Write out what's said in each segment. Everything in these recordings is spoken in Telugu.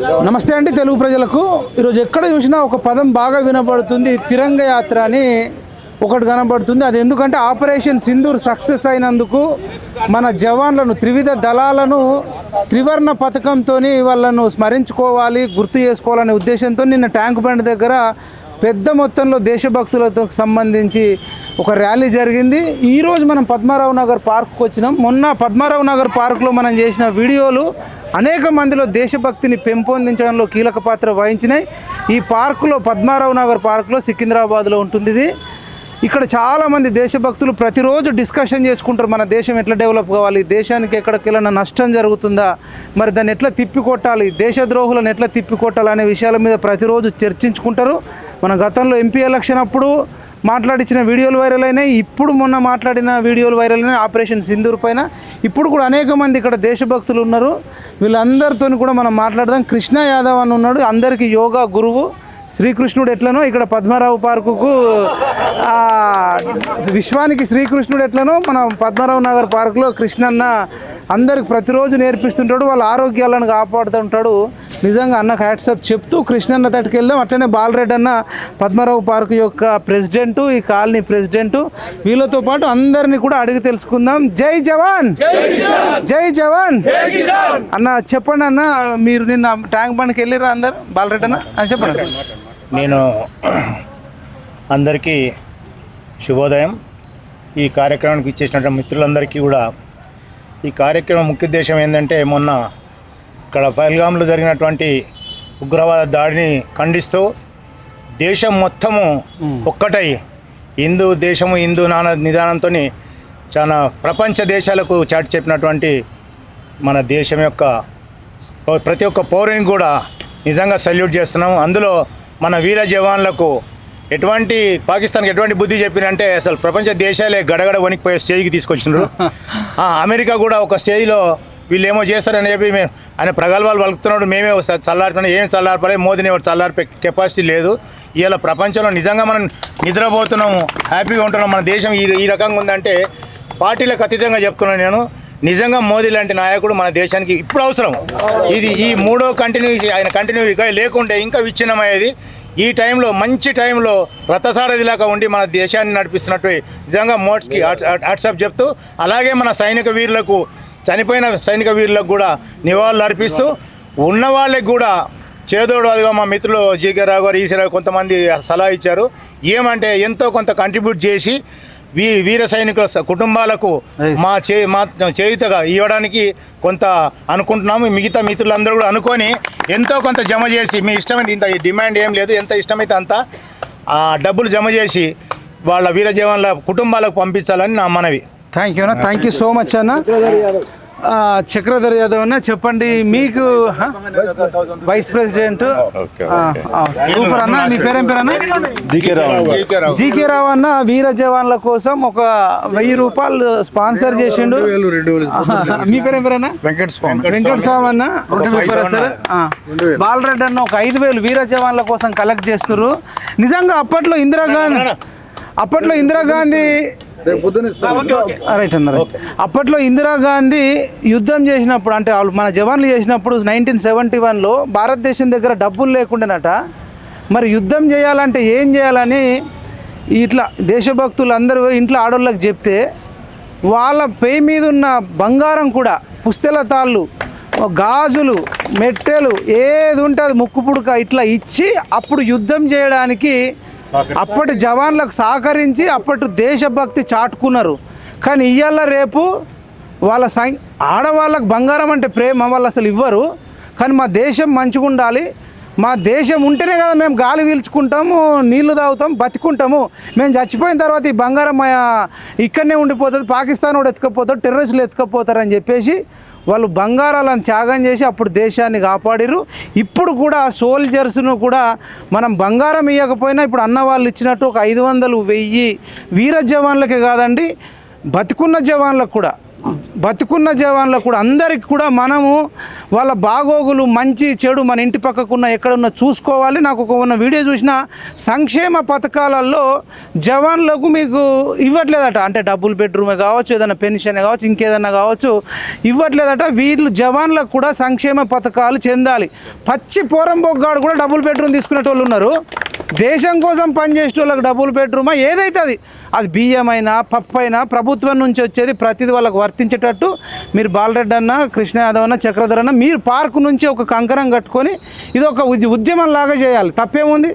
నమస్తే అండి తెలుగు ప్రజలకు. ఈరోజు ఎక్కడ చూసినా ఒక పదం బాగా వినబడుతుంది, తిరంగ యాత్ర అని ఒకటి కనబడుతుంది. అది ఎందుకంటే ఆపరేషన్ సింధూర్ సక్సెస్ అయినందుకు మన జవాన్లను, త్రివిధ దళాలను త్రివర్ణ పథకంతో వాళ్ళను స్మరించుకోవాలి, గుర్తు చేసుకోవాలనే ఉద్దేశంతో నిన్న ట్యాంక్ బండ్ దగ్గర పెద్ద మొత్తంలో దేశభక్తులతో సంబంధించి ఒక ర్యాలీ జరిగింది. ఈరోజు మనం పద్మారావు నగర్ పార్క్కి వచ్చినాం. మొన్న పద్మారావు నగర్ పార్కులో మనం చేసిన వీడియోలు అనేక మందిలో దేశభక్తిని పెంపొందించడంలో కీలక పాత్ర వహించినాయి. ఈ పార్కులో, పద్మారావు నగర్ పార్కులో, సికింద్రాబాద్లో ఉంటుంది ఇది. ఇక్కడ చాలామంది దేశభక్తులు ప్రతిరోజు డిస్కషన్ చేసుకుంటారు, మన దేశం ఎట్లా డెవలప్ కావాలి, దేశానికి ఎక్కడికెళ్ళినా నష్టం జరుగుతుందా, మరి దాన్ని ఎట్లా తిప్పికొట్టాలి, దేశద్రోహులను ఎట్లా తిప్పికొట్టాలి అనే విషయాల మీద ప్రతిరోజు చర్చించుకుంటారు. మన గతంలో ఎంపీ ఎలక్షన్ అప్పుడు మాట్లాడించిన వీడియోలు వైరల్ అయినాయి, ఇప్పుడు మొన్న మాట్లాడిన వీడియోలు వైరల్ అయినాయి ఆపరేషన్ సింధూర్ పైన. ఇప్పుడు కూడా అనేక మంది ఇక్కడ దేశభక్తులు ఉన్నారు. వీళ్ళందరితో కూడా మనం మాట్లాడదాం. కృష్ణ యాదవ్ అని ఉన్నాడు, అందరికీ యోగా గురువు. శ్రీకృష్ణుడు ఎట్లనో ఇక్కడ పద్మారావు పార్కుకు, విశ్వానికి శ్రీకృష్ణుడు ఎట్లనో మన పద్మారావు నగర్ పార్కులో కృష్ణన్న అందరికి ప్రతిరోజు నేర్పిస్తుంటాడు, వాళ్ళ ఆరోగ్యాలను కాపాడుతుంటాడు. నిజంగా అన్నకు హ్యాట్సప్ చెప్తూ కృష్ణన్న తట్టుకు వెళ్దాం. అట్లనే బాలరెడ్డి అన్న పద్మారావు పార్కు యొక్క ప్రెసిడెంటు, ఈ కాలనీ ప్రెసిడెంటు, వీళ్ళతో పాటు అందరినీ కూడా అడిగి తెలుసుకుందాం. జై జవాన్, జై జవాన్ అన్న. చెప్పండి అన్న, మీరు నిన్న ట్యాంక్ బండ్కి వెళ్ళిరా అందరు? బాలరెడ్డి అన్న చెప్పండి. నేను అందరికీ శుభోదయం. ఈ కార్యక్రమానికి ఇచ్చేసినటువంటి మిత్రులందరికీ కూడా ఈ కార్యక్రమం ముఖ్య ఉద్దేశం ఏంటంటే, మొన్న ఇక్కడ పహల్గామ్లో జరిగినటువంటి ఉగ్రవాద దాడిని ఖండిస్తూ దేశం మొత్తము ఒక్కటై హిందూ దేశము, హిందూ నిదానంతో చాలా ప్రపంచ దేశాలకు చాటి చెప్పినటువంటి మన దేశం యొక్క ప్రతి ఒక్క పౌరుని కూడా నిజంగా సల్యూట్ చేస్తున్నాము. అందులో మన వీర జవాన్లకు ఎటువంటి పాకిస్తాన్కి ఎటువంటి బుద్ధి చెప్పినంటే అసలు ప్రపంచ దేశాలే గడగడ వణికిపోయే స్టేజ్కి తీసుకొచ్చినారు. అమెరికా కూడా ఒక స్టేజ్లో వీళ్ళు ఏమో చేస్తారని చెప్పి ఆయన ప్రగల్భాలు పలుకుతున్నాడు. మేమే చల్లారిపోయినా, ఏం చల్లారిపోలే, మోదీని చల్లారిపోయే కెపాసిటీ లేదు. ఇవాళ ప్రపంచంలో నిజంగా మనం నిద్రపోతున్నాము, హ్యాపీగా ఉంటున్నాం. మన దేశం ఈ రకంగా ఉందంటే పార్టీలకు అతీతంగా చెప్తున్నాను నేను. నిజంగా మోదీ లాంటి నాయకుడు మన దేశానికి ఇప్పుడు అవసరం. ఈ మూడో ఆయన కంటిన్యూ లేకుంటే ఇంకా విచ్ఛిన్నమయ్యేది. ఈ టైంలో, మంచి టైంలో రథసారథిలాగా ఉండి మన దేశాన్ని నడిపిస్తున్నట్టు నిజంగా మోడ్స్కి వాట్సాప్ చెప్తూ, అలాగే మన సైనిక వీరులకు, చనిపోయిన సైనిక వీరులకు కూడా నివాళులు అర్పిస్తూ, ఉన్న వాళ్ళకి కూడా చేదోడు అదిగా మా మిత్రులు జీకే రావు గారు, ఈసీ రావు కొంతమంది సలహా ఇచ్చారు. ఏమంటే ఎంతో కొంత కంట్రిబ్యూట్ చేసి వీర సైనికుల కుటుంబాలకు మా చేయుతగా ఇవ్వడానికి కొంత అనుకుంటున్నాము. మిగతా మిత్రులందరూ కూడా అనుకొని ఎంతో కొంత జమ చేసి, మీ ఇష్టమైతే, ఇంత డిమాండ్ ఏం లేదు, ఎంత ఇష్టమైతే అంత డబ్బులు జమ చేసి వాళ్ళ వీర జవాన్ల కుటుంబాలకు పంపించాలని నా మనవి. థ్యాంక్ యూ అన్న, థ్యాంక్ యూ సో మచ్ అన్న. చక్రధర్ యాదవ్ అన్న చెప్పండి, మీకు వైస్ ప్రెసిడెంట్ సూపర్ అన్న. మీ పేరేం పేరు అన్న? జీకే రావు అన్న వీర జవాన్ల కోసం ఒక 1000 రూపాయలు స్పాన్సర్ చేసిండు. మీ పేరేం పేరు అన్న? వెంకటస్వామి అన్న. బాలరెడ్డి అన్న ఒక 5000 వీర జవాన్ల కోసం కలెక్ట్ చేస్తున్నారు. నిజంగా అప్పట్లో ఇందిరాగాంధీ రైట్ అన్నారు. అప్పట్లో ఇందిరాగాంధీ యుద్ధం చేసినప్పుడు, అంటే మన జవాన్లు చేసినప్పుడు 1971లో భారతదేశం దగ్గర డబ్బులు లేకుండానట. మరి యుద్ధం చేయాలంటే ఏం చేయాలని ఇట్లా దేశభక్తులు అందరూ ఇంట్లో ఆడోళ్ళకి చెప్తే, వాళ్ళ పే మీద ఉన్న బంగారం కూడా, పుస్తెల తాళ్ళు, గాజులు, మెట్టెలు, ఏది ఉంటే అది ముక్కు పుడక ఇట్లా ఇచ్చి అప్పుడు యుద్ధం చేయడానికి అప్పటి జవాన్లకు సహకరించి అప్పటి దేశభక్తి చాటుకున్నారు. కానీ ఇవాళ రేపు వాళ్ళ ఆడవాళ్ళకు బంగారం అంటే ప్రేమ, వాళ్ళు అసలు ఇవ్వరు. కానీ మా దేశం మంచిగా ఉండాలి, మా దేశం ఉంటేనే కదా మేము గాలి పీల్చుకుంటాము, నీళ్లు తాగుతాం, బతికుంటాము. మేము చచ్చిపోయిన తర్వాత ఈ బంగారం ఇక్కడనే ఉండిపోతుంది, పాకిస్తాన్ కూడా ఎత్తుకపోతాడు, టెర్రరిస్టులు ఎత్తుకపోతారని చెప్పేసి వాళ్ళు బంగారాలను త్యాగం చేసి అప్పుడు దేశాన్ని కాపాడిరు. ఇప్పుడు కూడా సోల్జర్స్ను కూడా మనం బంగారం ఇవ్వకపోయినా ఇప్పుడు అన్న వాళ్ళు ఇచ్చినట్టు ఒక 500, 1000 వీర జవాన్లకే కాదండి, బతుకున్న జవాన్లకు కూడా బతుకున్న జవాన్లకు కూడా అందరికి కూడా మనము వాళ్ళ బాగోగులు మంచి చెడు మన ఇంటి పక్కకున్న ఎక్కడున్నా చూసుకోవాలి. నాకు ఒక వీడియో చూసిన సంక్షేమ పథకాలలో జవాన్లకు మీకు ఇవ్వట్లేదట, అంటే డబుల్ బెడ్రూమే కావచ్చు, ఏదైనా పెన్షన్ కావచ్చు, ఇంకేదన్నా కావచ్చు, ఇవ్వట్లేదట. వీళ్ళు జవాన్లకు కూడా సంక్షేమ పథకాలు చెందాలి. పచ్చి పోరంబొగ్గాడు కూడా డబుల్ బెడ్రూమ్ తీసుకునేటోళ్ళు ఉన్నారు. దేశం కోసం పనిచేసే వాళ్ళకి డబుల్ బెడ్రూమా ఏదైతే అది బియ్యం అయినా పప్పు అయినా ప్రభుత్వం నుంచి వచ్చేది ప్రతిదీ వాళ్ళకు వర్తించేటట్టు మీరు బాలరెడ్డి అన్న, కృష్ణ యాదవ్ అన్న, చక్రధర్ అన్న మీరు పార్కు నుంచి ఒక కంకణం కట్టుకొని ఇది ఒక ఉద్యమం లాగా చేయాలి. తప్పేముంది?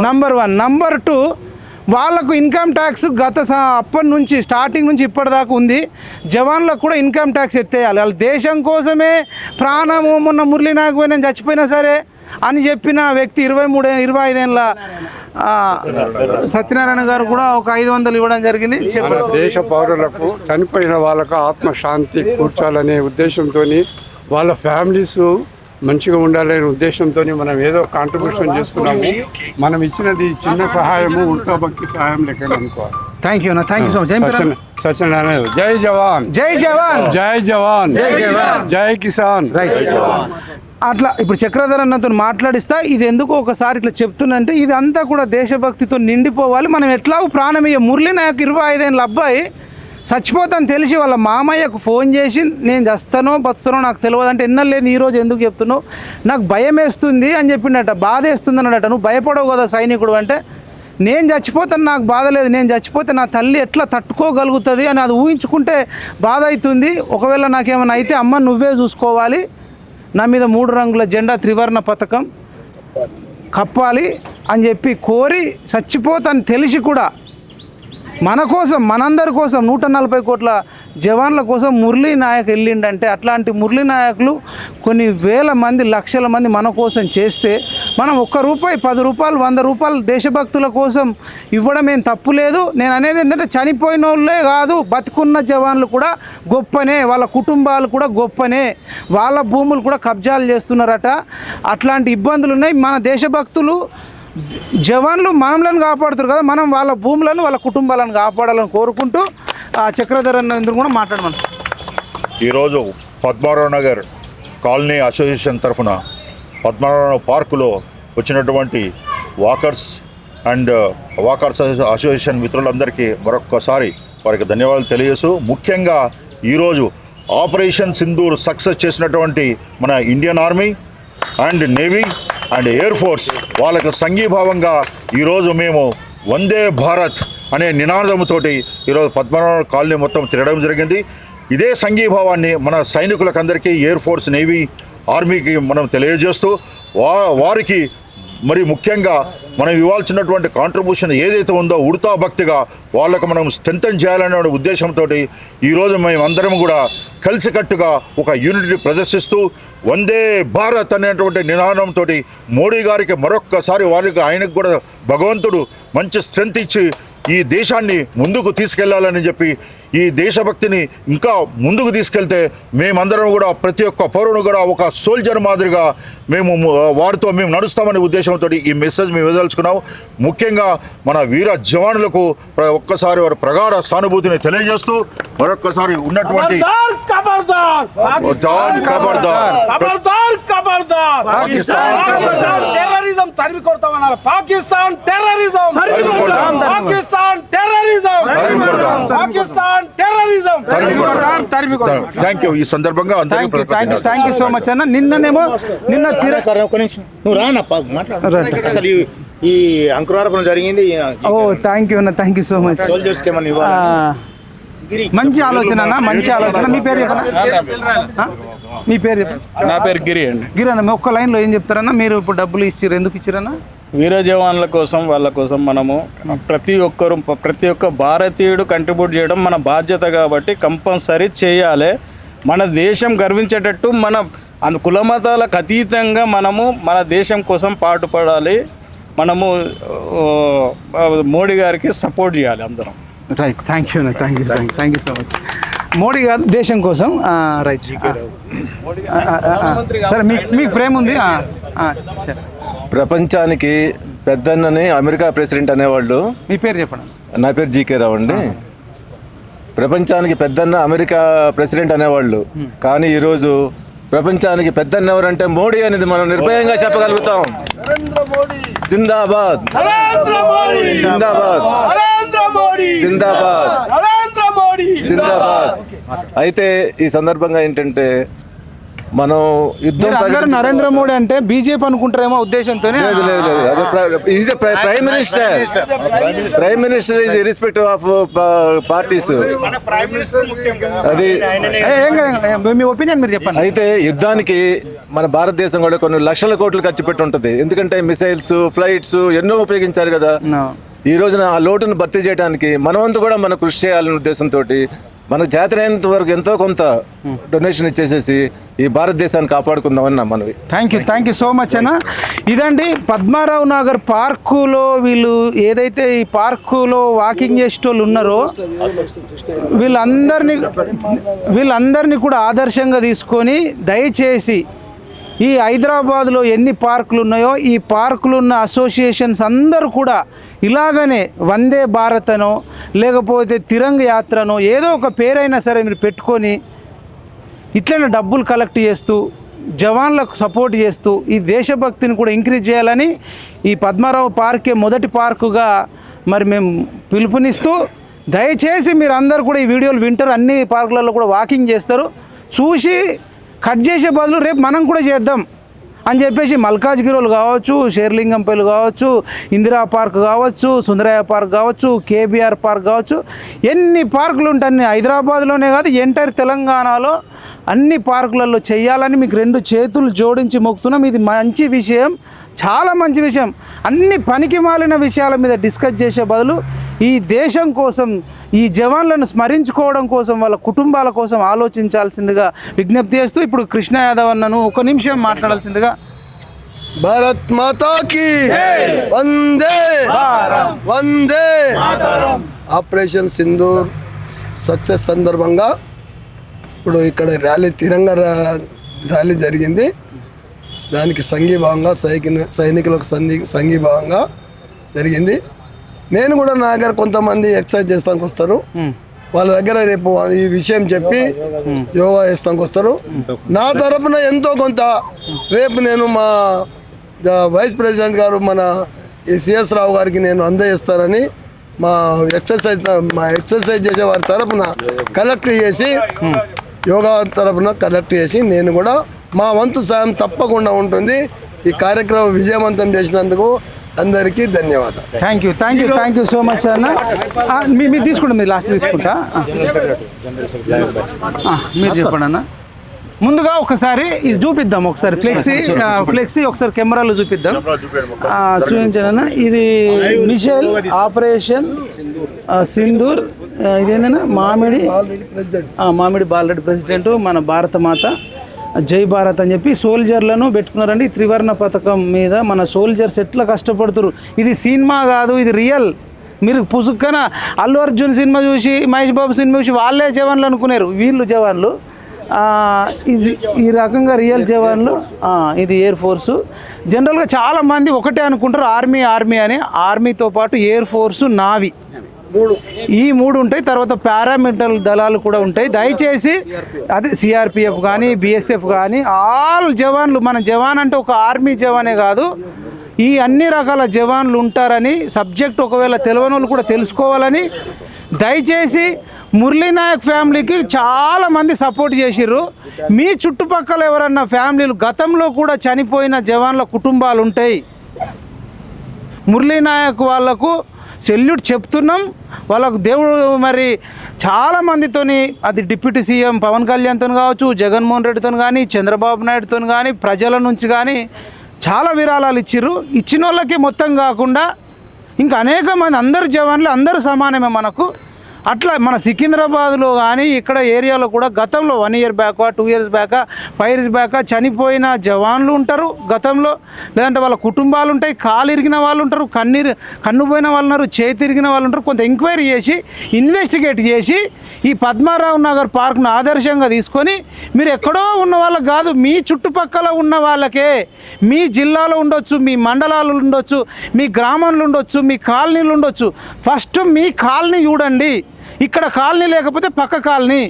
నంబర్ 1. నంబర్ 2, వాళ్ళకు ఇన్కమ్ ట్యాక్స్ అప్పటి నుంచి స్టార్టింగ్ నుంచి ఇప్పటిదాకా ఉంది. జవాన్లకు కూడా ఇన్కమ్ ట్యాక్స్ ఎత్తేయాలి. వాళ్ళు దేశం కోసమే ప్రాణము, మొన్న మురళీ నాయక్ పోయినా చచ్చిపోయినా సరే అని చెప్పిన వ్యక్తి 25 ఏళ్ళ సత్యనారాయణ గారు కూడా ఒక 500 ఇవ్వడం జరిగింది. దేశ పౌరులకు చనిపోయిన వాళ్ళకు ఆత్మశాంతి కూర్చోాలనే ఉద్దేశంతో, వాళ్ళ ఫ్యామిలీస్ మంచిగా ఉండాలనే ఉద్దేశంతో మనం ఏదో కాంట్రిబ్యూషన్ చేస్తున్నాము. మనం ఇచ్చినది చిన్న సహాయము, ఉడతా భక్తి సహాయం లెక్క అనుకోవాలి. Thank you so much. Satyanarayana. జై జవాన్, జై జవాన్, జై జవాన్, జై జవాన్, జై కిసాన్. రైట్. అట్లా ఇప్పుడు చక్రధర్ అన్నతో మాట్లాడిస్తా. ఇది ఎందుకు ఒకసారి ఇట్లా చెప్తున్నంటే ఇది అంతా కూడా దేశభక్తితో నిండిపోవాలి. మనం ఎట్లాగో ప్రాణమయ్యే మురళీ నాయక్ 25 ఏళ్ళ అబ్బాయి చచ్చిపోతాను తెలిసి వాళ్ళ మామయ్యకు ఫోన్ చేసి నేను చస్తానో బతుతానో నాకు తెలియదు అంటే ఎన్నో లేదు ఈరోజు ఎందుకు చెప్తున్నావు, నాకు భయం వేస్తుంది అని చెప్పిండట, బాధ వేస్తుంది అన్నాడట. నువ్వు భయపడవు కదా సైనికుడు అంటే, నేను చచ్చిపోతాను నాకు బాధ లేదు, నేను చచ్చిపోతే నా తల్లి ఎట్లా తట్టుకోగలుగుతుంది అని అది ఊహించుకుంటే బాధ అవుతుంది. ఒకవేళ నాకేమైనా అయితే అమ్మ నువ్వే చూసుకోవాలి, నా మీద 3 రంగుల జెండా త్రివర్ణ పథకం కప్పాలి అని చెప్పి కోరి చచ్చిపోతాను తెలిసి కూడా మన కోసం, మనందరి కోసం 140 కోట్ల జవాన్ల కోసం మురళీ నాయక్ వెళ్ళిండంటే, అట్లాంటి మురళీ నాయకులు కొన్ని వేల మంది, లక్షల మంది మన కోసం చేస్తే మనం ₹1, ₹10, ₹100 దేశభక్తుల కోసం ఇవ్వడం ఏం తప్పు లేదు. నేను అనేది ఏంటంటే చనిపోయిన వాళ్ళే కాదు, బతుకున్న జవాన్లు కూడా గొప్పనే, వాళ్ళ కుటుంబాలు కూడా గొప్పనే, వాళ్ళ భూములు కూడా కబ్జాలు చేస్తున్నారట. అట్లాంటి ఇబ్బందులు ఉన్నాయి. మన దేశభక్తులు జవాన్లు మనలను కాపాడుతారు కదా, మనం వాళ్ళ భూములను వాళ్ళ కుటుంబాలను కాపాడాలని కోరుకుంటూ చక్రధర్ అన్న కూడా మాట్లాడమని. ఈరోజు పద్మారావు నగర్ కాలనీ అసోసియేషన్ తరఫున పద్మారావు పార్కులో వచ్చినటువంటి వాకర్స్ అసోసియేషన్ మిత్రులందరికీ మరొక్కసారి వారికి ధన్యవాదాలు తెలియజేస్తూ, ముఖ్యంగా ఈరోజు ఆపరేషన్ సింధూర్ సక్సెస్ చేసినటువంటి మన Indian army and navy and air force వాళ్ళకు సంఘీభావంగా ఈరోజు మేము వందే భారత్ అనే నినాదంతోటి ఈరోజు పద్మనాభ కాలనీ మొత్తం తిరగడం జరిగింది. ఇదే సంఘీభావాన్ని మన సైనికులకందరికీ, ఎయిర్ ఫోర్స్, నేవీ, ఆర్మీకి మనం తెలియజేస్తూ వారికి మరి ముఖ్యంగా మనం ఇవ్వాల్సినటువంటి కాంట్రిబ్యూషన్ ఏదైతే ఉందో ఉడతా భక్తిగా వాళ్ళకు మనం స్ట్రెంథన్ చేయాలనే ఉద్దేశంతో ఈరోజు మేమందరం కూడా కలిసికట్టుగా ఒక యూనిటీ ప్రదర్శిస్తూ వందే భారత్ అనేటువంటి నినాదంతో మోడీ గారికి మరొక్కసారి ఆయనకు కూడా భగవంతుడు మంచి స్ట్రెంత్ ఇచ్చి ఈ దేశాన్ని ముందుకు తీసుకెళ్లాలని చెప్పి, ఈ దేశభక్తిని ఇంకా ముందుకు తీసుకెళ్తే మేమందరం కూడా ప్రతి ఒక్క పౌరుని కూడా ఒక సోల్జర్ మాదిరిగా వారితో మేము నడుస్తామనే ఉద్దేశంతో ఈ మెసేజ్ మేము ఇవ్వదలుచుకున్నాం. ముఖ్యంగా మన వీర జవానులకు ఒక్కసారి వారి ప్రగాఢ సానుభూతిని తెలియజేస్తూ మరొక్కసారి ఉన్నటువంటి థ్యాంక్ యూ. ఈ సందర్భంగా థ్యాంక్ యూ సో మచ్ అన్న. నిన్న నువ్వు రానా అసలు ఈ అంకురార్పణ జరిగింది. ఓ థ్యాంక్ యూ అన్న, థ్యాంక్ యూ సో మచ్. మంచి ఆలోచన అన్న, మంచి ఆలోచన. మీ పేరు చెప్పనా? మీ పేరు చెప్పండి. నా పేరు గిరి అండి. గిరి అన్న, ఒక్క లైన్లో ఏం చెప్తారన్నా? మీరు ఇప్పుడు డబ్బులు ఇచ్చారు, ఎందుకు ఇచ్చారన్నా? వీర జవాన్ల కోసం, వాళ్ళ కోసం మనము ప్రతి ఒక్క భారతీయుడు కంట్రిబ్యూట్ చేయడం మన బాధ్యత కాబట్టి కంపల్సరీ చేయాలి. మన దేశం గర్వించేటట్టు మన కులమతాలకు అతీతంగా మనము మన దేశం కోసం పాటుపడాలి. మనము మోడీ గారికి సపోర్ట్ చేయాలి అందరం. Right. Thank you thank you so much. Modi గారు దేశం కోసం. రైట్. సరే, మీకు ప్రేమ ఉంది. సరే. ప్రపంచానికి పెద్దన్నని అమెరికా ప్రెసిడెంట్ అనేవాళ్ళు. మీ పేరు చెప్పండి. నా పేరు జీకే రావు అండి. ప్రపంచానికి పెద్దన్న అమెరికా ప్రెసిడెంట్ అనేవాళ్ళు, కానీ ఈరోజు ప్రపంచానికి పెద్దన్న ఎవరంటే మోడీ అనేది మనం నిర్భయంగా చెప్పగలుగుతాం. జిందాబాద్ జిందాబాద్ జిందాబాద్ జిందాబాద్. అయితే ఈ సందర్భంగా ఏంటంటే మనం యుద్ధం అందరూ నరేంద్ర మోడీ అంటే బీజేపీ అనుకుంటారేమో ఉద్దేశంతోనే. లేదు లేదు లేదు, అదే prime minister. Prime minister is irrespective of parties. అది మీ ఒపీనియన్ మీరు చెప్పండి. అయితే యుద్ధానికి మన భారతదేశం కూడా కొన్ని లక్షల కోట్లు ఖర్చు పెట్టి ఉంటుంది. ఎందుకంటే మిసైల్స్, ఫ్లైట్స్ ఎన్నో ఉపయోగించారు కదా. ఈ రోజున ఆ లోటును భర్తీ చేయడానికి మనవంతు కూడా మనం కృషి చేయాలనే ఉద్దేశంతో మనకు చేతనైనంత వరకు ఎంతో కొంత డొనేషన్ ఇచ్చేసేసి ఈ భారతదేశాన్ని కాపాడుకుందామని నా మనవి. థ్యాంక్ యూ సో మచ్ అన్న. ఇదండి పద్మారావు నగర్ పార్కులో వీళ్ళు ఏదైతే ఈ పార్కులో వాకింగ్ చేసేటోళ్ళు ఉన్నారో వీళ్ళందరినీ కూడా ఆదర్శంగా తీసుకొని దయచేసి ఈ హైదరాబాద్లో ఎన్ని పార్కులు ఉన్నాయో ఈ పార్కులు ఉన్న అసోసియేషన్స్ అందరూ కూడా ఇలాగనే వందే భారత్ అనో లేకపోతే తిరంగ యాత్రనో ఏదో ఒక పేరైనా సరే మీరు పెట్టుకొని ఇట్లనే డబ్బులు కలెక్ట్ చేస్తూ జవాన్లకు సపోర్ట్ చేస్తూ ఈ దేశభక్తిని కూడా ఇంక్రీజ్ చేయాలని ఈ పద్మారావు పార్కే మొదటి పార్కుగా మరి మేము పిలుపునిస్తూ, దయచేసి మీరు అందరూ కూడా ఈ వీడియోలు వింటారు, అన్ని పార్కులలో కూడా వాకింగ్ చేస్తారు, చూసి కట్ చేసే బదులు రేపు మనం కూడా చేద్దాం అని చెప్పేసి మల్కాజ్గిరోలు కావచ్చు, షేర్లింగంపల్లి కావచ్చు, ఇందిరా పార్క్ కావచ్చు, సుందరయ్య పార్క్ కావచ్చు, కేబీఆర్ పార్క్ కావచ్చు, ఎన్ని పార్కులు ఉంటాయి హైదరాబాద్లోనే కాదు ఎంటైర్ తెలంగాణలో అన్ని పార్కులలో చేయాలని మీకు 2 చేతులు జోడించి మొక్కుతున్నాం. ఇది మంచి విషయం, చాలా మంచి విషయం. అన్ని పనికి మాలిన విషయాల మీద డిస్కస్ చేసే బదులు ఈ దేశం కోసం, ఈ జవాన్లను స్మరించుకోవడం కోసం, వాళ్ళ కుటుంబాల కోసం ఆలోచించాల్సిందిగా విజ్ఞప్తి చేస్తూ ఇప్పుడు కృష్ణ యాదవ్ అన్నను 1 నిమిషం మాట్లాడాల్సిందిగా. భారత్ మాతాకి వందే వందే. ఆపరేషన్ సింధూర్ సక్సెస్ సందర్భంగా ఇప్పుడు ఇక్కడ ర్యాలీ తిరంగ ర్యాలీ జరిగింది. దానికి సంఘీభావంగా సైనికులకు సంఘీభావంగా జరిగింది. నేను కూడా నా దగ్గర కొంతమంది ఎక్సర్సైజ్ చేస్తానికి వస్తారు, వాళ్ళ దగ్గర రేపు ఈ విషయం చెప్పి యోగా చేస్తానికి వస్తారు. నా తరపున ఎంతో కొంత రేపు నేను మా వైస్ ప్రెసిడెంట్ గారు మన ఈ సిఎస్ రావు గారికి నేను అందజేస్తానని మా ఎక్సర్సైజ్ చేసే వారి తరపున కలెక్ట్ చేసి యోగా తరపున కలెక్ట్ చేసి నేను కూడా మా వంతు సాయం తప్పకుండా ఉంటుంది. ఈ కార్యక్రమం విజయవంతం చేసినందుకు అందరికీ ధన్యవాదాలు. థ్యాంక్ యూ సో మచ్ అన్న. మీరు తీసుకుంటా, మీరు లాస్ట్ తీసుకుంటా, మీరు చెప్పండి అన్న. ముందుగా ఒకసారి ఇది చూపిద్దాం, ఒకసారి ఫ్లెక్సీ ఒకసారి కెమెరాలో చూపిద్దాం, చూపించండి అన్న. ఇది మిషేల్ ఆపరేషన్ సింధూర్, ఇదేంటన్నా మామిడి బాలరెడ్డి ప్రెసిడెంట్, మన భారత మాత జై భారత్ అని చెప్పి సోల్జర్లను పెట్టుకున్నారండి. త్రివర్ణ పథకం మీద మన సోల్జర్స్ ఎట్లా కష్టపడుతున్నారు. ఇది సినిమా కాదు, ఇది రియల్. మీరు పుసుక్కన అల్లు అర్జున్ సినిమా చూసి, మహేష్ బాబు సినిమా చూసి వాళ్ళే జవాన్లు అనుకున్నారు, వీళ్ళు జవాన్లు. ఇది ఈ రకంగా రియల్ జవాన్లు. ఇది ఎయిర్ ఫోర్సు. జనరల్గా చాలామంది ఒకటే అనుకుంటారు ఆర్మీ అని. ఆర్మీతో పాటు ఎయిర్ ఫోర్సు, నావీ, ఈ 3 ఉంటాయి. తర్వాత పారామిలిటరీ దళాలు కూడా ఉంటాయి. దయచేసి అదే సిఆర్పిఎఫ్ కానీ బిఎస్ఎఫ్ కానీ ఆల్ జవాన్లు, మన జవాన్ అంటే ఒక ఆర్మీ జవానే కాదు, ఈ అన్ని రకాల జవాన్లు ఉంటారని, సబ్జెక్ట్ ఒకవేళ తెలియని వాళ్ళు కూడా తెలుసుకోవాలని. దయచేసి మురళీనాయక్ ఫ్యామిలీకి చాలామంది సపోర్ట్ చేసిర్రు. మీ చుట్టుపక్కల ఎవరన్నా ఫ్యామిలీలు గతంలో కూడా చనిపోయిన జవాన్ల కుటుంబాలు ఉంటాయి, మురళీనాయక్ వాళ్లకు సెల్యూట్ చెప్తున్నాం. వాళ్ళకు దేవుడు మరి చాలామందితోని, అది డిప్యూటీ సీఎం పవన్ కళ్యాణ్తో కావచ్చు, జగన్మోహన్ రెడ్డితో కానీ, చంద్రబాబు నాయుడుతో కానీ, ప్రజల నుంచి కానీ చాలా విరాళాలు ఇచ్చిర్రు. ఇచ్చిన వాళ్ళకి మొత్తం కాకుండా ఇంకా అనేక మంది, అందరు జవాన్లు అందరూ సమానమే మనకు. అట్లా మన సికింద్రాబాద్లో కానీ ఇక్కడ ఏరియాలో కూడా గతంలో 1 year back, 2 years back, 5 years back చనిపోయిన జవాన్లు ఉంటారు గతంలో. లేదంటే వాళ్ళ కుటుంబాలు ఉంటాయి, కాలు ఇరిగిన వాళ్ళు ఉంటారు, కన్ను పోయిన వాళ్ళు ఉన్నారు, చేతి ఇరిగిన వాళ్ళు ఉంటారు. కొంత ఎంక్వైరీ చేసి ఇన్వెస్టిగేట్ చేసి ఈ పద్మారావు నగర్ పార్క్ను ఆదర్శంగా తీసుకొని, మీరు ఎక్కడో ఉన్న వాళ్ళకి కాదు, మీ చుట్టుపక్కల ఉన్న వాళ్ళకే, మీ జిల్లాలో ఉండొచ్చు, మీ మండలాలు ఉండొచ్చు, మీ గ్రామంలో ఉండొచ్చు, మీ కాలనీలు ఉండొచ్చు, ఫస్ట్ మీ కాలనీ చూడండి. ఇక్కడ కాలనీ లేకపోతే పక్క కాలనీ,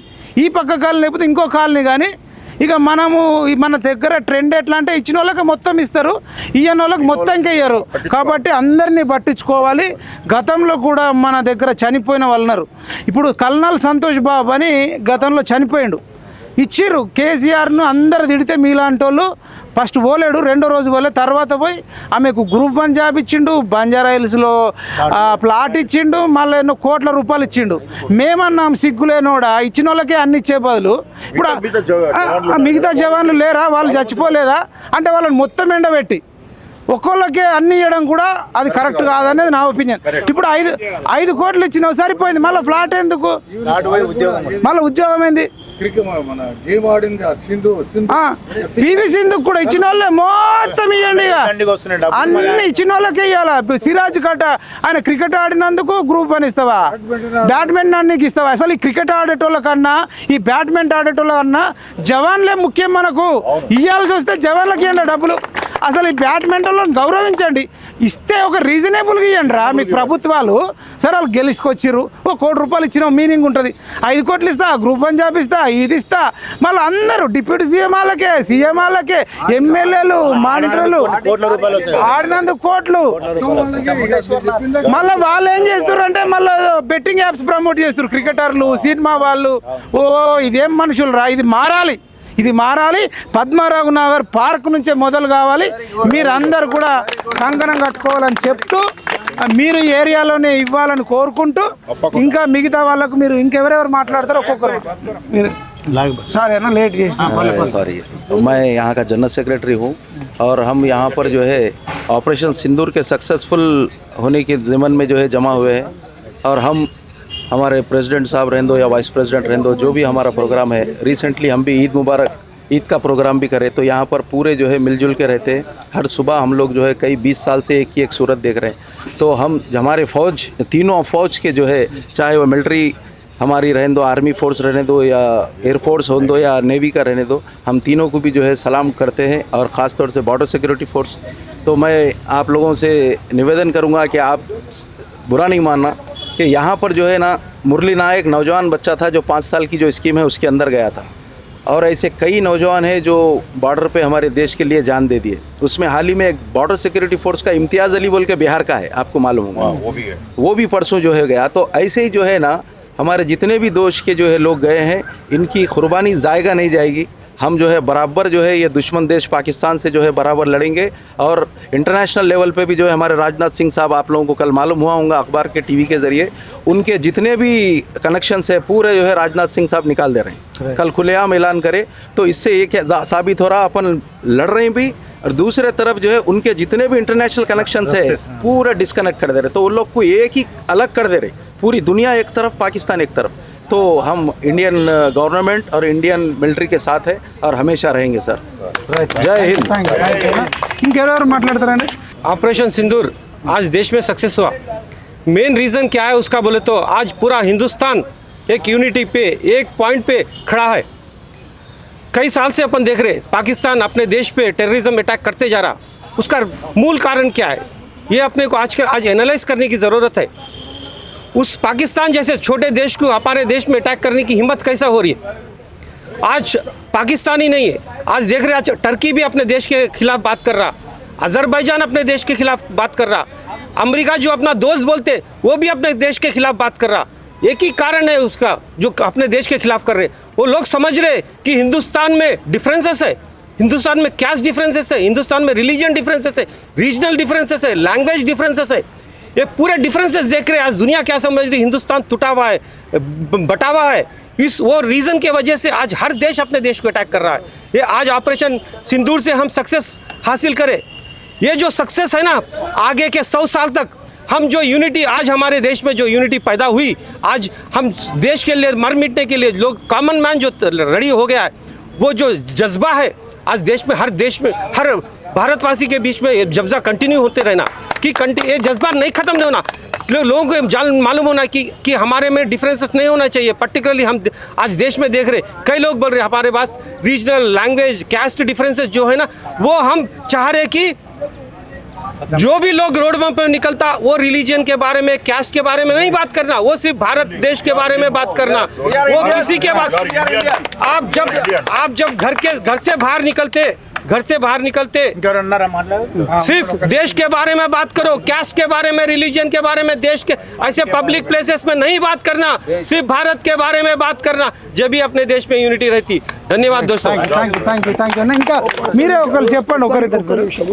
ఈ పక్క కాలనీ లేకపోతే ఇంకో కాలనీ. కానీ ఇక మనము మన దగ్గర ట్రెండ్ ఎట్లా అంటే ఇచ్చిన వాళ్ళకి మొత్తం ఇస్తారు, ఇయ్యని వాళ్ళకి మొత్తం ఇంకా ఇయ్యరు. కాబట్టి అందరినీ పట్టించుకోవాలి. గతంలో కూడా మన దగ్గర చనిపోయిన వాళ్ళు ఉన్నారు. ఇప్పుడు కల్నల్ సంతోష్ బాబు అని గతంలో చనిపోయిండు, ఇచ్చిర్రు. కేసీఆర్ను అందరు తిడితే మీలాంటి వాళ్ళు ఫస్ట్ పోలేడు, రెండో రోజు పోలే, తర్వాత పోయి ఆమెకు గ్రూప్ 1 జాబ్ ఇచ్చిండు, బంజారా హిల్స్లో ప్లాట్ ఇచ్చిండు, మళ్ళీ ఎన్నో కోట్ల రూపాయలు ఇచ్చిండు. మేమన్నాం సిగ్గులేనోడా, ఇచ్చిన వాళ్ళకే అన్ని ఇచ్చే బదులు ఇప్పుడు మిగతా జవాన్లు లేరా, వాళ్ళు చచ్చిపోలేదా అంటే వాళ్ళని మొత్తం ఎండబెట్టి ఒక్కొక్కకే అన్ని ఇవ్వడం కూడా అది కరెక్ట్ కాదనేది నా ఒపీనియన్. ఇప్పుడు 5 కోట్లు ఇచ్చినావు సరిపోయింది, మళ్ళీ ఫ్లాట్ ఎందుకు, మళ్ళీ ఉద్యోగం ఏంది? పివి సింధుకు కూడా ఇచ్చిన వాళ్ళే మొత్తం ఇవ్వండి, అన్ని ఇచ్చిన వాళ్ళకే ఇవ్వాలా. సిరాజ్ కట్ట ఆయన క్రికెట్ ఆడినందుకు గ్రూప్ 1 ఇస్తావా, బ్యాడ్మింటన్ అన్నికి ఇస్తావా? అసలు ఈ క్రికెట్ ఆడేటోళ్ళ కన్నా ఈ బ్యాడ్మింటన్ ఆడేటోళ్ళ కన్నా జవాన్లే ముఖ్యం మనకు. ఇవ్వాల్సి వస్తే జవాన్లకి ఇవ్వండి డబ్బులు. అసలు ఈ బ్యాడ్మింటన్లో గౌరవించండి, ఇస్తే ఒక రీజనబుల్గా ఇవ్వండి రా. మీకు ప్రభుత్వాలు సరే వాళ్ళు గెలుచుకొచ్చిర్రు, ఒక 1 కోటి రూపాయలు ఇచ్చిన మీనింగ్ ఉంటుంది. 5 కోట్లు ఇస్తా, గ్రూప్ 1 జాబ్ ఇస్తా, ఇది ఇస్తా, మళ్ళీ అందరూ డిప్యూటీ సీఎం వాళ్ళకే, సీఎం వాళ్ళకే, ఎమ్మెల్యేలు, మంత్రులు ఆడినందుకు కోట్లు. మళ్ళీ వాళ్ళు ఏం చేస్తారు అంటే మళ్ళీ బెట్టింగ్ యాప్స్ ప్రమోట్ చేస్తారు, క్రికెటర్లు, సినిమా వాళ్ళు. ఓ ఇదేం మనుషులు రా, ఇది మారాలి, ఇది మారాలి. పద్మారావు నగర్ పార్క్ నుంచే మొదలు కావాలి. మీరందరూ కూడా కంకణం కట్టుకోవాలని చెప్తూ మీరు ఏరియాలోనే ఇవ్వాలని కోరుకుంటూ, ఇంకా మిగతా వాళ్ళకు మీరు ఇంకెవరెవరు మాట్లాడతారో ఒక్కొక్కరు మీరు. సారీ అన్న లేట్ చేసిన. सॉरी, मैं यहाँ का जनरल सेक्रेटरी हूँ और हम यहाँ पर जो है ऑपरेशन सिंदूर के सक्सेसफुल होने के ज़िम्मन में जो है जमा हुए हैं और हम हमारे प्रेसिडेंट साहब रहने दो या वाइस प्रेसिडेंट रहने दो, जो भी हमारा प्रोग्राम है, रिसेंटली हम भी ईद मुबारक ईद का प्रोग्राम भी करे, तो यहाँ पर पूरे जो है मिलजुल के रहते हैं। हर सुबह हम लोग जो है कई 20 साल से एक ही एक सूरत देख रहे हैं। तो हम हमारे फ़ौज, तीनों फ़ौज के जो है, चाहे वो मिलिट्री हमारी रहने दो, आर्मी फोर्स रहने दो या एयरफोर्स हो दो या नेवी का रहने दो, हम तीनों को भी जो है सलाम करते हैं और ख़ास तौर से बॉर्डर सिक्योरिटी फोर्स। तो मैं आप लोगों से निवेदन करूँगा कि आप बुरा नहीं मानना कि यहाँ पर जो है ना मुरली नायक नौजवान बच्चा था जो 5 साल की जो स्कीम है उसके अंदर गया था, और ऐसे कई नौजवान हैं जो बॉर्डर पे हमारे देश के लिए जान दे दिए। उसमें हाल ही में एक बॉर्डर सिक्योरिटी फोर्स का इम्तियाज़ अली बोल के बिहार का है, आपको मालूम होगा, वो भी परसों जो है गया। तो ऐसे ही जो है ना हमारे जितने भी देश के जो है लोग गए हैं, इनकी कुर्बानी ज़ायगा नहीं जाएगी। हम जो है बराबर जो है ये दुश्मन देश पाकिस्तान से जो है बराबर लड़ेंगे। और इंटरनेशनल लेवल पे भी जो है हमारे राजनाथ सिंह साहब, आप लोगों को कल मालूम हुआ होगा अखबार के टीवी के ज़रिए, उनके जितने भी कनेक्शन है पूरे जो है राजनाथ सिंह साहब निकाल दे रहे हैं। कल खुलेआम ऐलान करे तो इससे ये क्या साबित हो रहा, अपन लड़ रहे हैं भी, और दूसरे तरफ जो है उनके जितने भी इंटरनेशनल कनेक्शन है पूरा डिस्कनेक्ट कर दे रहे। तो उन लोग को एक ही अलग कर दे रहे, पूरी दुनिया एक तरफ, पाकिस्तान एक तरफ। तो हम इंडियन गवर्नमेंट और इंडियन मिलिट्री के साथ है और हमेशा रहेंगे सर। जय हिंद। ఇంకెవరెవరు మాట్లాడతారండి? ऑपरेशन सिंदूर आज देश में सक्सेस हुआ। मेन रीज़न क्या है उसका बोले तो आज पूरा हिंदुस्तान एक यूनिटी पे, एक पॉइंट पे खड़ा है। कई साल से अपन देख रहे पाकिस्तान अपने देश पे टेररिज्म अटैक करते जा रहा, उसका मूल कारण क्या है ये अपने को आज एनालाइज करने की ज़रूरत है। उस पाकिस्तान जैसे छोटे देश को हमारे देश में अटैक करने की हिम्मत कैसा हो रही है? आज पाकिस्तान ही नहीं है, आज देख रहे आज टर्की भी अपने देश के खिलाफ बात कर रहा, अजरबैजान अपने देश के खिलाफ बात कर रहा, अमेरिका जो अपना दोस्त बोलते वो भी अपने देश के खिलाफ बात कर रहा। एक ही कारण है उसका जो अपने देश के खिलाफ कर रहे, वो लोग समझ रहे कि हिंदुस्तान में डिफरेंसेस है, हिंदुस्तान में कैस्ट डिफरेंसेस है, हिंदुस्तान में रिलीजन डिफरेंसेस है, रीजनल डिफरेंसेस है, लैंग्वेज डिफरेंसेस है। ये पूरे डिफरेंसेस देख रहे आज दुनिया क्या समझ रही, हिंदुस्तान टूटा हुआ है, बटा हुआ है। इस वो रीज़न के वजह से आज हर देश अपने देश को अटैक कर रहा है। ये आज ऑपरेशन सिंदूर से हम सक्सेस हासिल करें, ये जो सक्सेस है ना, आगे के 100 साल तक हम जो यूनिटी आज हमारे देश में जो यूनिटी पैदा हुई, आज हम देश के लिए मर मिटने के लिए लोग कॉमन मैन जो रेडी हो गया है, वो जो जज्बा है आज देश में, हर देश में, हर भारतवासी के बीच में ये जज्बा कंटिन्यू होते रहना कि ये जज्बा नहीं ख़त्म नहीं होना। लोगों को मालूम होना कि हमारे में डिफरेंसेस नहीं होना चाहिए। पर्टिकुलरली हम आज देश में देख रहे कई लोग बोल रहे हमारे पास रीजनल लैंग्वेज कैस्ट डिफरेंसेस जो है ना, वो हम चाह रहे कि जो भी लोग रोड पे निकलता वो रिलीजन के बारे में, कैस्ट के बारे में नहीं बात करना, वो सिर्फ भारत देश के बारे में बात करना। वो किसी के बात आप जब घर से बाहर निकलते सिर्फ देश के बारे में बात करो, कैस्ट के बारे में, रिलीजन के बारे में, देश के ऐसे पब्लिक प्लेसेस में नहीं बात करना, सिर्फ भारत के बारे में बात करना, जब भी अपने देश में यूनिटी रहती। ధన్యవాదాలు దోస్తు. Thank you. ఇంకా మీరే ఒకరు చెప్పండి,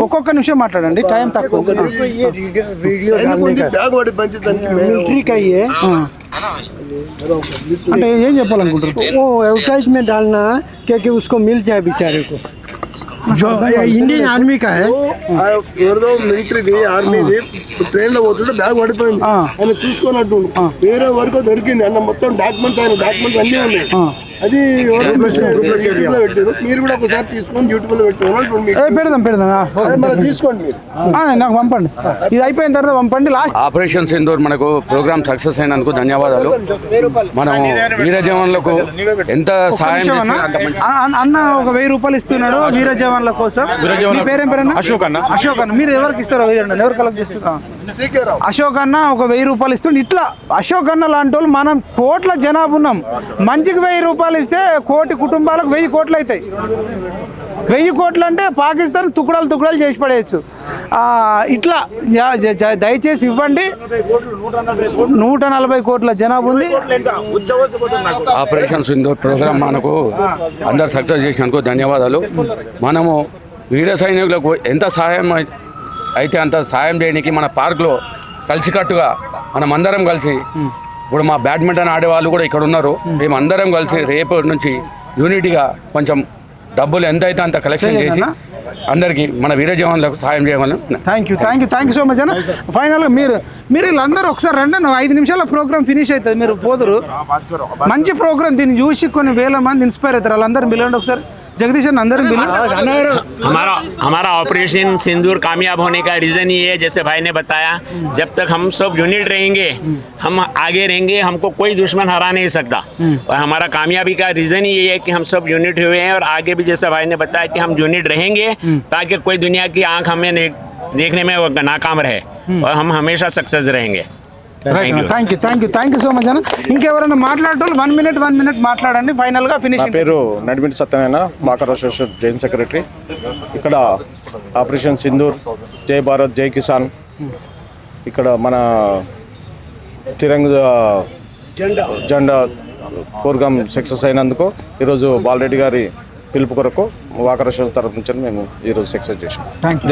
ఒక్కొక్క నిమిషం మాట్లాడండి, టైం తక్కువ. అంటే ఏం చెప్పాలనుకుంటారు? वो एडवर्टाइजमेंट डालना क्योंकि उसको मिल जाए बेचारे को, जो इंडियन आर्मी का है. ఎవరిదో మిలిటరీది ఆర్మీది ట్రైన్లో పోతుంటే బ్యాగ్ పడిపోయింది, ఆయన చూసుకున్నట్టు వేరే వరకు దొరికింది అన్న, మొత్తం డాక్యుమెంట్స్ అన్నీ ఉన్నాయి. అది యూట్యూబ్లో పెట్టారు, మీరు కూడా ఒకసారి తీసుకొని యూట్యూబ్లో పెడదాం తీసుకోండి మీరు. నాకు పంపండి, ఇది అయిపోయిన తర్వాత పంపండి. లాస్ట్ ఆపరేషన్ సింధూర్ మనకు ప్రోగ్రామ్ సక్సెస్ అయినందుకు ధన్యవాదాలు. మనం వీర జవాన్లకు ఎంత సహాయం అన్న ఒక 1000 రూపాయలు ఇస్తున్నాడు వీర జవాన్ల కోసం. మీ పేరేం పేరన్నా? అశోక్ అన్న. మీరు ఎవరికి ఇస్తారో ఎవరు కలెక్ట్ చేస్తారు? అశోక్ అన్న ఒక 1000 రూపాయలు ఇస్తుండే. ఇట్లా అశోక్ అన్న లాంటి వాళ్ళు మనం కోట్ల జనాభా ఉన్నాం, మంచికి 1000 రూపాయలు ఇస్తే కోటి కుటుంబాలకు 1000 కోట్లు అవుతాయి. 1000 కోట్లు అంటే పాకిస్తాన్ తుకుడాలు చేసి పడేయచ్చు. ఇట్లా దయచేసి ఇవ్వండి. 140 కోట్ల జనాభా ఉంది. ఆపరేషన్ సింధూర్ ప్రోగ్రామ్ మనకు అందరు సక్సెస్ చేసినందుకు ధన్యవాదాలు. మనము వీర సైనికులకు ఎంత సహాయం అయితే అంత సాయం చేయడానికి మన పార్క్లో కలిసికట్టుగా మనమందరం కలిసి, ఇప్పుడు మా బ్యాడ్మింటన్ ఆడేవాళ్ళు కూడా ఇక్కడ ఉన్నారు, మేమందరం కలిసి రేపు నుంచి యూనిటీగా కొంచెం డబ్బులు ఎంత అయితే అంత కలెక్షన్ చేసి అందరికీ మన వీర జవాన్లకు సాయం చేయమని. థ్యాంక్ యూ సో మచ్ అన్న. ఫైనల్గా మీరు వీళ్ళందరూ ఒకసారి రండి, 5 నిమిషాల ప్రోగ్రామ్ ఫినిష్ అవుతుంది, మీరు పోదురు. మంచి ప్రోగ్రామ్, దీన్ని చూసి కొన్ని వేల మంది ఇన్స్పైర్ అవుతారు. వాళ్ళందరూ మిలండి ఒకసారి. जगदीश अंदर हमारा ऑपरेशन सिंदूर कामयाब होने का रीज़न ये है, जैसे भाई ने बताया, जब तक हम सब यूनिट रहेंगे, हम आगे रहेंगे, हमको कोई दुश्मन हरा नहीं सकता. और हमारा कामयाबी का रीज़न ये है कि हम सब यूनिट हुए हैं, और आगे भी जैसे भाई ने बताया कि हम यूनिट रहेंगे ताकि कोई दुनिया की आंख हमें देखने में नाकाम रहे, और हम हमेशा सक्सेस रहेंगे. థ్యాంక్ యూ సో మచ్ అన్న. ఇంకెవరైనా మాట్లాడేటోళ్ళు 1 మినిట్ మాట్లాడండి, ఫైనల్గా ఫినిష్. నా పేరు Nadimiti Satyanarayana, walker association joint secretary. ఇక్కడ ఆపరేషన్ సింధూర్, జై భారత్ జై కిసాన్, ఇక్కడ మన తిరంగా జెండా ప్రోగ్రామ్ సక్సెస్ అయినందుకు ఈరోజు బాలరెడ్డి గారి పిలుపు కొరకు వాకర్ అసోసియేషన్ తరఫు నుంచి మేము ఈరోజు సక్సెస్ చేసాం. Thank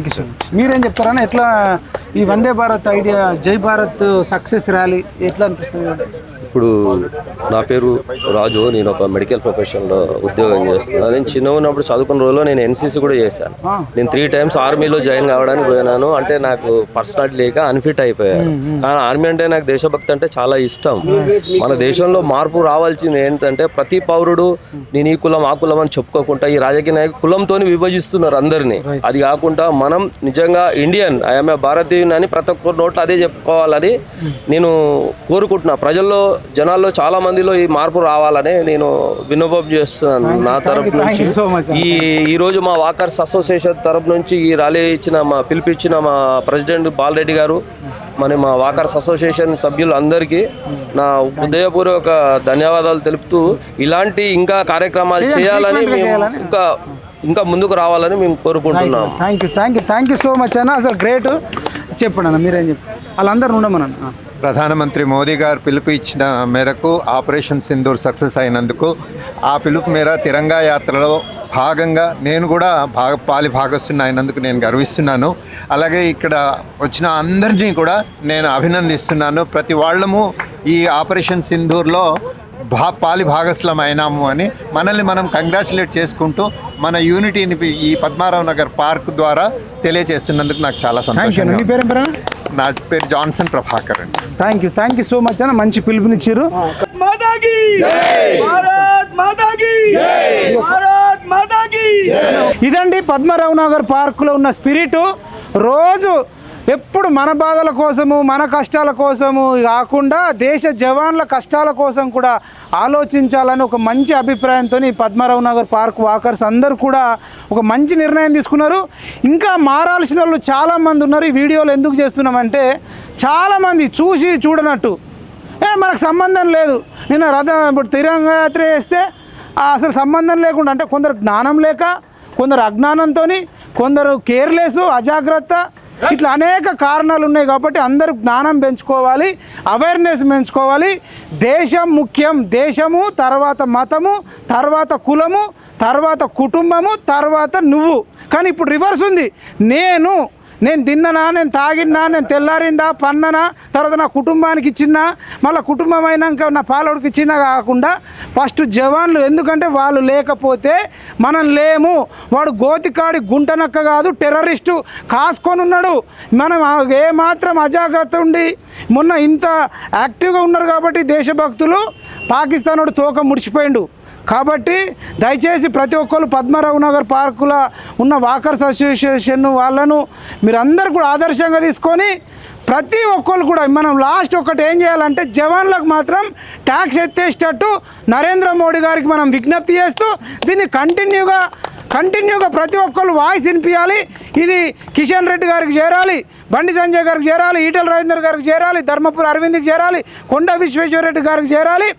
you so much. మీరేం చెప్తారన్నా, ఎట్లా ఈ వందే భారత్ ఐడియా, జై భారత్ సక్సెస్ ర్యాలీ ఎట్లా అనిపిస్తుంది? ఇప్పుడు నా పేరు రాజు, నేను ఒక మెడికల్ ప్రొఫెషన్లో ఉద్యోగం చేస్తున్నాను. నేను చిన్న ఉన్నప్పుడు చదువుకున్న రోజుల్లో నేను ఎన్సీసీ కూడా చేశాను. నేను 3 times ఆర్మీలో జాయిన్ కావడానికి పోయినాను. అంటే నాకు పర్సనాలిటీ లేక అన్ఫిట్ అయిపోయాను. కానీ ఆర్మీ అంటే నాకు దేశభక్తి అంటే చాలా ఇష్టం. మన దేశంలో మార్పు రావాల్సింది ఏంటంటే, ప్రతి పౌరుడు నేను ఈ కులం ఆ కులం అని చెప్పుకోకుండా ఈ రాజకీయ నాయకులు కులంతో విభజిస్తున్నారు అందరినీ. అది కాకుండా మనం నిజంగా ఇండియన్, ఐఎమ్ ఏ భారతీయుని అని ప్రతి ఒక్కరి నోట్లో అదే చెప్పుకోవాలని నేను కోరుకుంటున్నా. ప్రజల్లో, జనాల్లో చాలా మందిలో ఈ మార్పు రావాలని నేను విన్నపం చేస్తున్నాను నా తరపు నుంచి. ఈరోజు మా వాకర్స్ అసోసియేషన్ తరపు నుంచి ఈ ర్యాలీ పిలిపించిన మా ప్రెసిడెంట్ బాలరెడ్డి గారు, మా వాకర్స్ అసోసియేషన్ సభ్యులు అందరికీ నా హృదయపూర్వక ధన్యవాదాలు తెలుపుతూ, ఇలాంటి ఇంకా కార్యక్రమాలు చేయాలని మేము ఇంకా ముందుకు రావాలని మేము కోరుకుంటున్నాం. థ్యాంక్ యూ సో మచ్ అన్న. అసలు గ్రేట్. చెప్పండి అన్న, మీరేం చెప్తారు? వాళ్ళందరూ ఉండమన్న. ప్రధానమంత్రి మోదీ గారు పిలుపు ఇచ్చిన మేరకు ఆపరేషన్ సింధూర్ సక్సెస్ అయినందుకు, ఆ పిలుపు మేర తిరంగా యాత్రలో భాగంగా నేను కూడా భాగస్వామి అయినందుకు నేను గర్విస్తున్నాను. అలాగే ఇక్కడ వచ్చిన అందరినీ కూడా నేను అభినందిస్తున్నాను. ప్రతి వాళ్ళము ఈ ఆపరేషన్ సింధూర్లో భాగస్వామి అయినాము అని మనల్ని మనం కంగ్రాచులేట్ చేసుకుంటూ మన యూనిటీని ఈ పద్మారావు నగర్ పార్క్ ద్వారా తెలియజేస్తున్నందుకు నాకు చాలా సంతోషం. నా పేరు జాన్సన్ ప్రభాకర్ అండి. థ్యాంక్ యూ సో మచ్ అన్న. మంచి పిలుపునిచ్చారు. ఇదండి పద్మారావు నగర్ పార్కులో ఉన్న స్పిరిట్. రోజు ఎప్పుడు మన బాధల కోసము మన కష్టాల కోసము కాకుండా దేశ జవాన్ల కష్టాల కోసం కూడా ఆలోచించాలని ఒక మంచి అభిప్రాయంతో పద్మారావు నగర్ పార్క్ వాకర్స్ అందరూ కూడా ఒక మంచి నిర్ణయం తీసుకున్నారు. ఇంకా మారాల్సిన వాళ్ళు చాలామంది ఉన్నారు. ఈ వీడియోలు ఎందుకు చేస్తున్నామంటే చాలామంది చూసి చూడనట్టు మనకు సంబంధం లేదు, నిన్న రథం ఇప్పుడు తిరంగ యాత్ర చేస్తే అసలు సంబంధం లేకుండా, అంటే కొందరు జ్ఞానం లేక, కొందరు అజ్ఞానంతో, కొందరు కేర్లెస్, అజాగ్రత్త, ఇట్లా అనేక కారణాలు ఉన్నాయి. కాబట్టి అందరూ జ్ఞానం పెంచుకోవాలి, అవేర్నెస్ పెంచుకోవాలి. దేశం ముఖ్యం, దేశము తర్వాత మతము, తర్వాత కులము, తర్వాత కుటుంబము, తర్వాత నువ్వు. కానీ ఇప్పుడు రివర్స్ ఉంది. నేను తిన్ననా, నేను తాగినా, నేను తెల్లారిందా, పన్ననా, తర్వాత నా కుటుంబానికి ఇచ్చినా, మళ్ళీ కుటుంబం అయినాక నా పాలోడికి ఇచ్చినా కాకుండా ఫస్ట్ జవాన్లు, ఎందుకంటే వాళ్ళు లేకపోతే మనం లేము. వాడు గోతికాడి గుంటనక్క కాదు, టెర్రరిస్టు కాసుకొని ఉన్నాడు. మనం ఏమాత్రం అజాగ్రత్త ఉండి మొన్న ఇంత యాక్టివ్గా ఉన్నారు కాబట్టి దేశభక్తులు పాకిస్తాన్ వాడు తోక ముడిచిపోయిండు. కాబట్టి దయచేసి ప్రతి ఒక్కరు పద్మారావు నగర్ పార్కులో ఉన్న వాకర్స్ అసోసియేషన్ వాళ్ళను మీరందరూ కూడా ఆదర్శంగా తీసుకొని ప్రతి ఒక్కరు కూడా మనం లాస్ట్ ఒకటి ఏం చేయాలంటే జవాన్లకు మాత్రం ట్యాక్స్ ఎత్తేసేటట్టు నరేంద్ర మోడీ గారికి మనం విజ్ఞప్తి చేస్తూ దీన్ని కంటిన్యూగా ప్రతి ఒక్కరు వాయిస్ వినిపించాలి. ఇది కిషన్ రెడ్డి గారికి చేరాలి, బండి సంజయ్ గారికి చేరాలి, ఈటెల రాజేందర్ గారికి చేరాలి, ధర్మపురి అరవింద్కి చేరాలి, కొండ విశ్వేశ్వరరెడ్డి గారికి చేరాలి.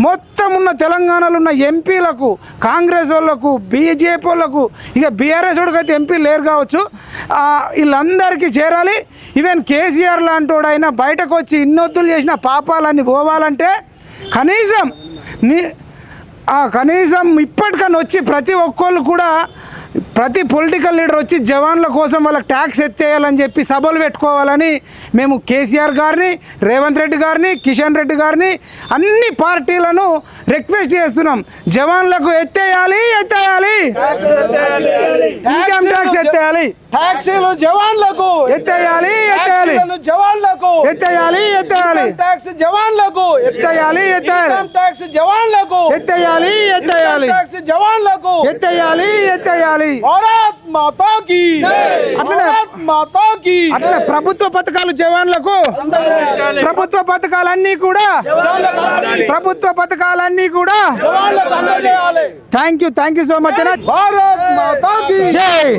మొత్తం ఉన్న తెలంగాణలో ఉన్న ఎంపీలకు, కాంగ్రెస్ వాళ్ళకు, బీజేపీ వాళ్ళకు, ఇక బీఆర్ఎస్ వాడికైతే ఎంపీ లేరు కావచ్చు, వీళ్ళందరికీ చేరాలి. ఈవెన్ కేసీఆర్ లాంటి వాడైనా బయటకు వచ్చి ఇన్నొద్దులు చేసిన పాపాలన్నీ పోవాలంటే కనీసం ఇప్పటికన్నా వచ్చి ప్రతి ఒక్కళ్ళు కూడా ప్రతి పొలిటికల్ లీడర్ వచ్చి జవాన్ల కోసం వాళ్ళకి ట్యాక్స్ ఎత్తేయాలని చెప్పి సభలు పెట్టుకోవాలని మేము కేసీఆర్ గారిని, రేవంత్ రెడ్డి గారిని, కిషన్ రెడ్డి గారిని, అన్ని పార్టీలను రిక్వెస్ట్ చేస్తున్నాం. జవాన్లకు ఎత్తేయాలి, ఇన్కమ్ ట్యాక్స్ ఎత్తేయాలి, ట్యాక్సీలు జవాన్లకు ఎత్తేయాలి, జవాన్లకు ఎత్తేయాలి, ట్యాక్స్ జవాన్లకు ఎత్తేయాలి, ట్యాక్స్ జవాన్లకు ఎత్తేయాలి, ట్యాక్స్ జవాన్లకు ఎత్తేయాలి. భారత్ మాతా కీ భారత్ మాతా కీ. అట్లా ప్రభుత్వ పథకాలు జవాన్లకు, ప్రభుత్వ పథకాలన్నీ కూడా thank you so much. Bharat Mata కీ జై.